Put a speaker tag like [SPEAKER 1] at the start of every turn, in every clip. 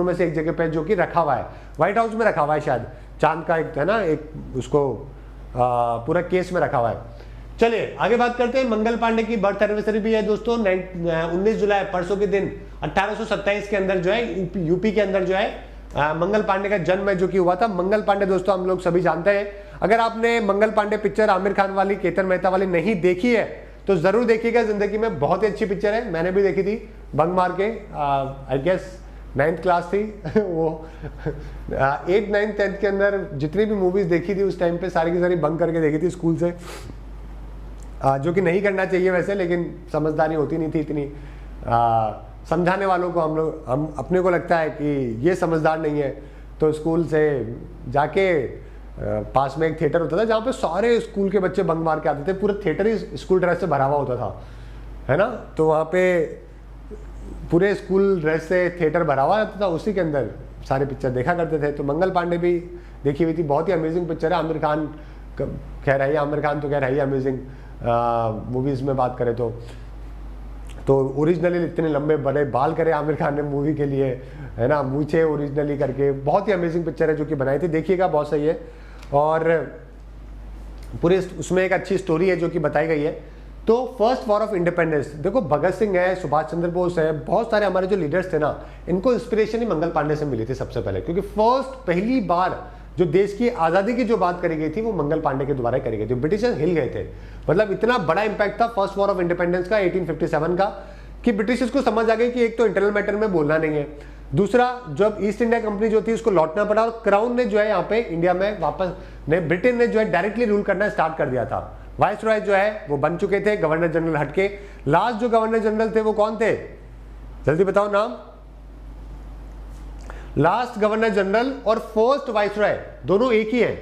[SPEAKER 1] में से एक जगह पे जो कि रखा हुआ है, व्हाइट हाउस में रखा हुआ है शायद, चांद का एक है ना, एक उसको पूरा केस में रखा हुआ है। चलिए आगे बात करते हैं। मंगल पांडे की बर्थ एनिवर्सरी भी है दोस्तों, 19 जुलाई परसों के दिन 1827 के अंदर जो है यूपी के अंदर जो है मंगल पांडे का जन्म है जो कि हुआ था। मंगल पांडे दोस्तों हम लोग सभी जानते हैं, अगर आपने मंगल पांडे पिक्चर आमिर खान वाली, केतन मेहता वाली नहीं देखी है तो जरूर देखिएगा, जिंदगी में बहुत ही अच्छी पिक्चर है। मैंने भी देखी थी बंक मार के, आई गेस 9th क्लास थी वो 8, 9, 10th के अंदर जितनी भी मूवीज देखी थी उस टाइम पे सारी की सारी बंक करके देखी थी स्कूल से, जो कि नहीं करना चाहिए वैसे, लेकिन समझदारी होती नहीं थी इतनी। समझाने वालों को हम अपने को लगता है कि ये समझदार नहीं है, तो स्कूल से जाके पास में एक थिएटर होता था जहाँ पे सारे स्कूल के बच्चे बंक मार के आते थे, पूरा थिएटर ही स्कूल ड्रेस से भरा हुआ होता था, है ना। तो वहाँ पे पूरे स्कूल ड्रेस से थिएटर भरा हुआ था, उसी के अंदर सारे पिक्चर देखा करते थे। तो मंगल पांडे भी देखी हुई थी, बहुत ही अमेजिंग पिक्चर है। आमिर खान कह रहा है, आमिर खान तो कह रहा है अमेजिंग मूवीज में बात करें तो ओरिजिनली इतने लंबे बड़े बाल करे आमिर खान ने मूवी के लिए, है ना, मूछे ओरिजिनली करके, बहुत ही अमेजिंग पिक्चर है जो कि बनाई थी, देखिएगा बहुत सही है। और पूरे उसमें एक अच्छी स्टोरी है जो कि बताई गई है। तो फर्स्ट वॉर ऑफ इंडिपेंडेंस, देखो भगत सिंह है, सुभाष चंद्र बोस है, बहुत सारे हमारे जो लीडर्स थे ना, इनको इंस्पिरेशन ही मंगल पांडे से मिली थी सबसे पहले, क्योंकि पहली बार जो देश की आज़ादी की जो बात करी गई थी वो मंगल पांडे के द्वारा करी गई थी। ब्रिटिशर्स हिल गए थे, मतलब इतना बड़ा इंपैक्ट था फर्स्ट वॉर ऑफ इंडिपेंडेंस का 1857 का, कि ब्रिटिशर्स को समझ आ गई कि एक तो इंटरनल मैटर में बोलना नहीं है, दूसरा जब ईस्ट इंडिया कंपनी जो थी उसको लौटना पड़ा, और क्राउन ने जो है यहाँ पे इंडिया में वापस ब्रिटेन ने जो है डायरेक्टली रूल करना स्टार्ट कर दिया था। वाइसरॉय जो है वो बन चुके थे, गवर्नर जनरल हटके। लास्ट जो गवर्नर जनरल थे वो कौन थे, जल्दी बताओ नाम। लास्ट गवर्नर जनरल और फर्स्ट वाइसरॉय दोनों एक ही है,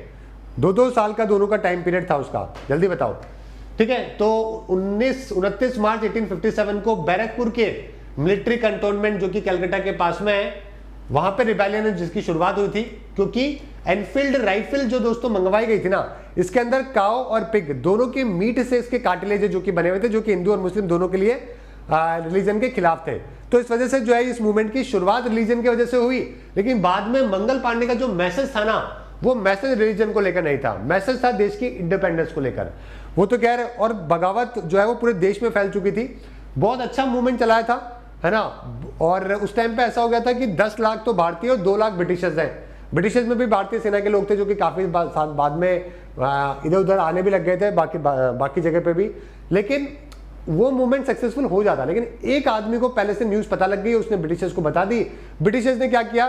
[SPEAKER 1] 2-2 साल का दोनों का टाइम पीरियड था उसका, जल्दी बताओ। ठीक है, तो 29 मार्च 1857 को बैरकपुर के मिलिट्री कंटोनमेंट जो कि कलकत्ता के पास में है, वहां पे रिबेलियन जिसकी शुरुआत हुई थी, क्योंकि एनफील्ड राइफल जो दोस्तों मंगवाई गई थी ना, इसके अंदर काऊ और पिग दोनों के मीट से इसके कार्टिलेज जो कि बने हुए थे, जो कि हिंदू और मुस्लिम दोनों के लिए रिलीजन के खिलाफ थे। तो इस वजह से जो है इस मूवमेंट की शुरुआत रिलीजन की वजह से हुई, लेकिन बाद में मंगल पांडे का जो मैसेज था ना, वो मैसेज रिलीजन को लेकर नहीं था, मैसेज था देश की इंडिपेंडेंस को लेकर। वो तो कह रहे, और बगावत जो है वो पूरे देश में फैल चुकी थी, बहुत अच्छा मूवमेंट चलाया था, है ना। और उस टाइम पे ऐसा हो गया था कि 10 लाख तो भारतीय और 2 लाख ब्रिटिशर्स हैं। ब्रिटिशर्स में भी भारतीय सेना के लोग थे जो कि काफी बाद में इधर उधर आने भी लग गए थे बाकी जगह पे भी, लेकिन वो मूवमेंट सक्सेसफुल हो जाता। लेकिन एक आदमी को पहले से न्यूज पता लग गई, उसने ब्रिटिशर्स को बता दी। ब्रिटिशर्स ने क्या किया,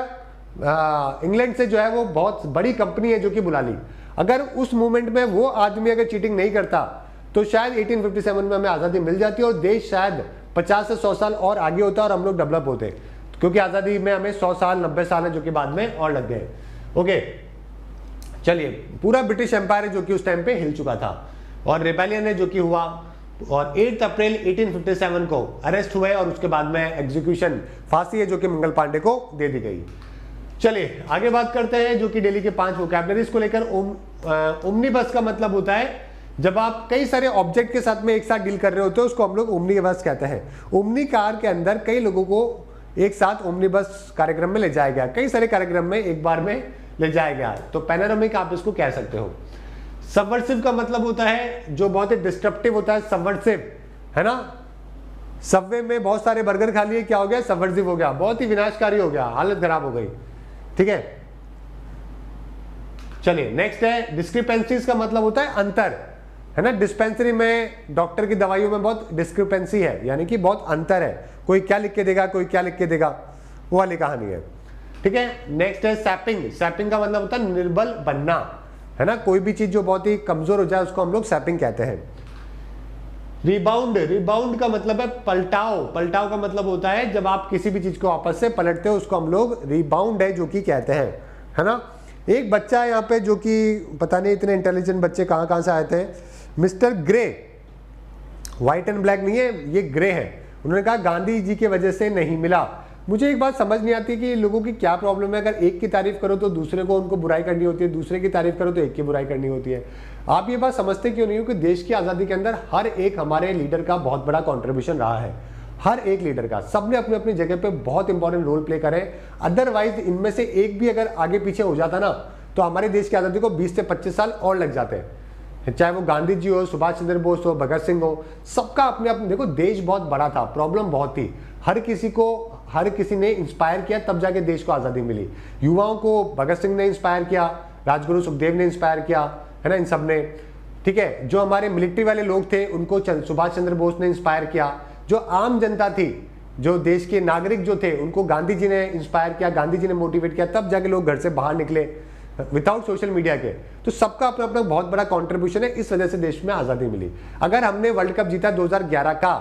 [SPEAKER 1] इंग्लैंड से जो है वो बहुत बड़ी कंपनी है जो कि बुला ली। अगर उस मूवमेंट में वो आदमी अगर चीटिंग नहीं करता तो शायद 1857 में हमें आज़ादी मिल जाती और देश शायद 50 से 100 साल और आगे होता और हम लोग डेवलप होते, क्योंकि आज़ादी में हमें 100 साल 90 साल है जो कि बाद में और लग गए। ओके, चलिए, पूरा ब्रिटिश एम्पायर है जो कि उस टाइम पे हिल चुका था, और रिबेलियन है जो कि हुआ, और 8 अप्रैल 1857 को अरेस्ट हुए, और उसके बाद में एग्जीक्यूशन, फांसी है जो कि मंगल पांडे को दे दी गई। चलिए आगे बात करते हैं जो कि डेली के 5 वोकैबुलरीज को लेकर। ओमनीबस का मतलब होता है जब आप कई सारे ऑब्जेक्ट के साथ में एक साथ डील कर रहे होते हो, उसको हम लोग ओमनीबस कहते हैं। ओमनी कार के अंदर कई लोगों को एक साथ ओमनीबस कार्यक्रम में ले जाया गया, कई सारे कार्यक्रम में एक बार में ले जाया गया, तो पैनोरामिक आप इसको कह सकते हो। सबवर्सिव का मतलब होता है जो बहुत ही डिस्ट्रप्टिव होता है, सबवर्सिव, है ना। सबवे में बहुत सारे बर्गर खा लिए, क्या हो गया, सबवर्सिव हो गया, बहुत ही विनाशकारी हो गया, हालत खराब हो गई। ठीक है, चलिए नेक्स्ट है डिस्क्रिपेंसीज का मतलब होता है अंतर, है ना। डिस्पेंसरी में डॉक्टर की दवाइयों में बहुत डिस्क्रिपेंसी है, यानी कि बहुत अंतर है, कोई क्या लिख के देगा कोई क्या लिख के देगा, वो वाली कहानी है। ठीक है, नेक्स्ट है सैपिंग। सैपिंग का मतलब होता है निर्बल बनना, है ना, कोई भी चीज जो बहुत ही कमजोर हो जाए उसको हम लोग सैपिंग कहते हैं। रिबाउंड, रिबाउंड का मतलब है पलटाव। पलटाव का मतलब होता है जब आप किसी भी चीज को वापस से पलटते हो, उसको हम लोग रिबाउंड है जो कि कहते हैं, है ना। एक बच्चा है यहाँ पे जो कि पता नहीं इतने इंटेलिजेंट बच्चे कहाँ से आए थे, mister grey, white and black नहीं है, ये ग्रे है। उन्होंने कहा गांधी जी की वजह से नहीं मिला। मुझे एक बात समझ नहीं आती कि लोगों की क्या प्रॉब्लम है, अगर एक की तारीफ करो तो दूसरे को उनको बुराई करनी होती है, दूसरे की तारीफ करो तो एक की बुराई करनी होती है। आप ये बात समझते क्यों नहीं हो कि देश की आज़ादी के अंदर हर एक हमारे लीडर का बहुत बड़ा कंट्रीब्यूशन रहा है। हर एक लीडर का, सबने अपनी अपनी जगह पे बहुत इंपॉर्टेंट रोल प्ले करे। अदरवाइज इनमें से एक भी अगर आगे पीछे हो जाता ना तो हमारे देश की आज़ादी को 20 से 25 साल और लग जाते हैं। चाहे वो गांधी जी हो, सुभाष चंद्र बोस हो, भगत सिंह हो, सबका अपने अपने, देखो देश बहुत बड़ा था, प्रॉब्लम बहुत थी, हर किसी ने इंस्पायर किया, तब जाके देश को आज़ादी मिली। युवाओं को भगत सिंह ने इंस्पायर किया, राजगुरु सुखदेव ने इंस्पायर किया, है ना, इन सब ने, ठीक है। जो हमारे मिलिट्री वाले लोग थे उनको सुभाष चंद्र बोस ने इंस्पायर किया। जो आम जनता थी, जो देश के नागरिक जो थे, उनको गांधी जी ने इंस्पायर किया, गांधी जी ने मोटिवेट किया, तब जाके लोग घर से बाहर निकले विदाउट सोशल मीडिया के। तो सबका अपना अपना बहुत बड़ा कंट्रीब्यूशन है, इस वजह से देश में आज़ादी मिली। अगर हमने वर्ल्ड कप जीता 2011 का,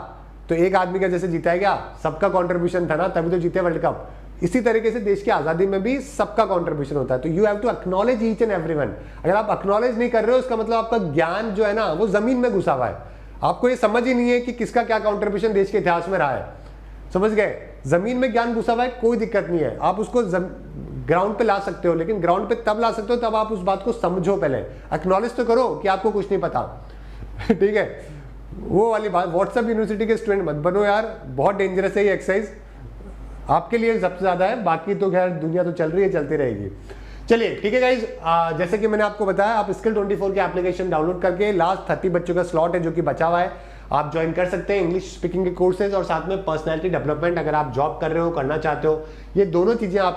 [SPEAKER 1] तो एक आदमी का जैसे जीता है क्या, सबका कंट्रीब्यूशन था ना, तभी तो जीते वर्ल्ड कप। इसी तरीके से देश की आज़ादी में भी सबका कंट्रीब्यूशन होता है। तो you have to acknowledge each and everyone. अगर आप एक्नॉलेज नहीं कर रहे हो, उसका मतलब आपका ज्ञान जो है ना वो जमीन में घुसा हुआ है, आपको ये समझ ही नहीं है कि किसका क्या कंट्रीब्यूशन देश के इतिहास में रहा है। समझ गए, जमीन में ज्ञान घुसा हुआ है, कोई दिक्कत नहीं है, आप उसको ग्राउंड पे ला सकते हो, लेकिन ग्राउंड पे तब ला सकते हो तब आप उस बात को समझो, पहले एक्नॉलेज तो करो कि आपको कुछ नहीं पता। ठीक है, वो वाली बात, व्हाट्सएप यूनिवर्सिटी के स्टूडेंट मत बनो यार, बहुत डेंजरस है ये एक्सरसाइज, आपके लिए सबसे ज्यादा है, बाकी तो खैर दुनिया तो चल रही है, चलती रहेगी। चलिए ठीक है गाइज, जैसे कि मैंने आपको बताया, आप स्किल 24 के एप्लीकेशन डाउनलोड करके लास्ट 30 बच्चों का स्लॉट है जो कि बचा हुआ है, आप ज्वाइन कर सकते हैं इंग्लिश स्पीकिंग के कोर्सेज, और साथ में पर्सनैलिटी डेवलपमेंट, अगर आप जॉब कर रहे हो, करना चाहते हो, ये दोनों चीजें आप